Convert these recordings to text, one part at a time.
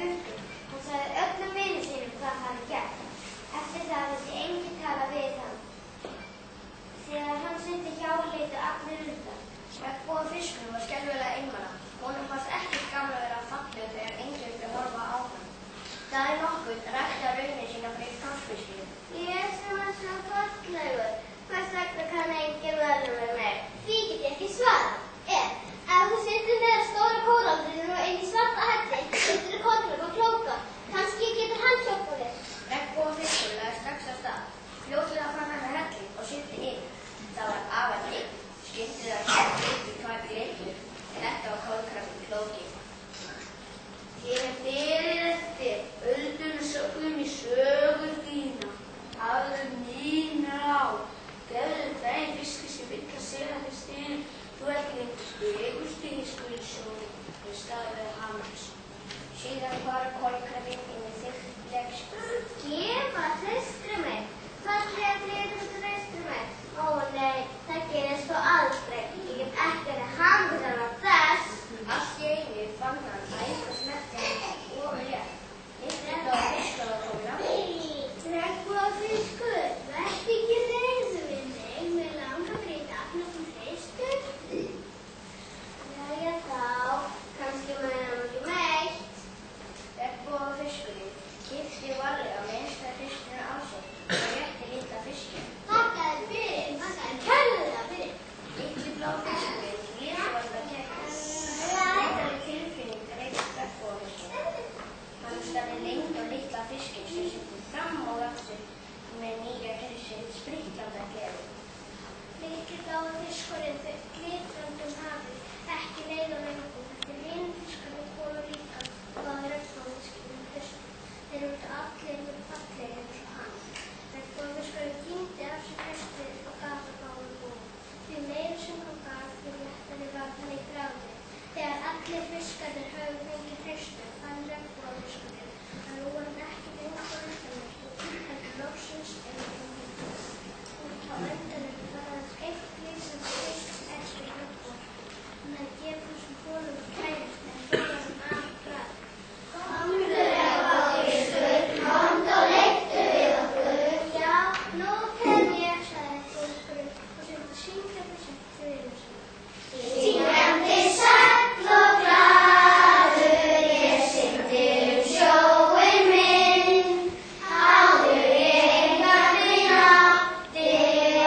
Guggu. Hann sagði öllum vinum sínum hvað hann hafði gert. Eftir það vildi enginn tala við hann. Þegar hann synti hjá litu allir undan. Regnboga fiskurinn var skelfilega einmana. Honum fannst ekkert gaman að vera fallegur þegar enginn vildi horfa á hann. Daginn nokkurn rækti hann raunin sína fyrir krossfiskinum. Ég sem var svo fallegur. Hvers vegna kann enginn verða með mig? Því get ég ekki svarað. Ef þú syndir neðar stóra kóraldrinu og inn í svarta helli, syndir þú kollum og klóka. Kannski getur hann hjálpað þér. Regnboga fiskurinn lagði strax af stað. Fljótlega fann hann hellinn og synti inn. Það var afar dimmt. Skyndilega glitu tvær glitur. Þetta var kolkrabbinn Klóki. Ég hef beðið eftir öldum sögnum í sögur þína. Hafðu mín ráð. Gefðu þeim fiski sem vill að segja þér stíl. Þú ekki lengur spegustig í skurðsjónum. Þau staðið hans. Síðan var kolkrabbinn inn í þykkt legspjót. Gefa, hreistru mig. Fallega trefnum þú hreistru mig. Ó nei, það gerist þó aldrei. Ég get ekki að hamra þess. Allt í einu fann hann að eitthvað snerti hann og rétt. Þetta var fiskur á tóna. Regnboga fiskur, vertu ekki reiður við mig. Mig langar að breyta afnum hreistur. Jæja þá, kannski maður er ekki meitt. Regnboga fiskurinn kippti varlega með einstæða fiskinu á sig og rétti litla fiskinn. Þakkaði fyrir, þakkaði kærlega fyrir. Litli blá fiskurinn lét varla kekkast. Leitari tilfinning reykst regnboga fiskinn. Hann starði lengi á litla fiskinn sem synti fram og aftur með nýja sitt spriklandi gleði. Litli blái fiskurinn þau glitrandi hafið, ekki leið á löngu. Þetta er vinfiskurinn Kol og Ríkan og það er regnbogafiskurinn Kristur. Þeir eru allir fallegir eins og hann. Regnbogafiskurinn tíndi af sér hreistið og gaf að báðum búum. Því meira sem hann gaf, því léttari var hann í bragði. Þegar allir fiskarnir höfðu fengið hreistið fann regnbogafiskurinn að nú var hann ekki lengur undanmerktur, heldur loksins einhverjum. Út á endanum var aðeins eitt lýsandi fisk eftir regnboga. Hann hafði gefið þessum honum að kærast en það var hann afbragð. Komdu regnbogafiskur, komdu og leiktu við okkur. Já, nú kem ég, sagði regnbogafiskurinn og syngdi syngjandi sætt til vinum sinna. Syngjandi sæll og glaður, ég syngdi sjóinn minn. Áður ég engan minn átti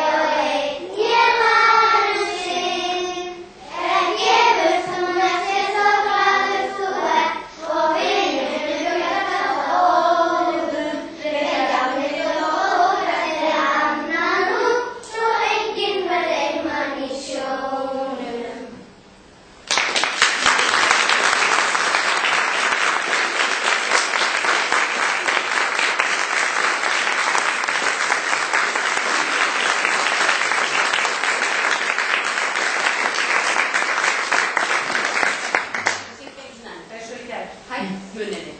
og einn ég var sinn. En gefur þú með þér þá glaður þú ert og vinurinn bjargar óðum. Vegamlir og órættir annan út svo enginn verð einmann í sjónum. Þessu í gær, hætt muninni.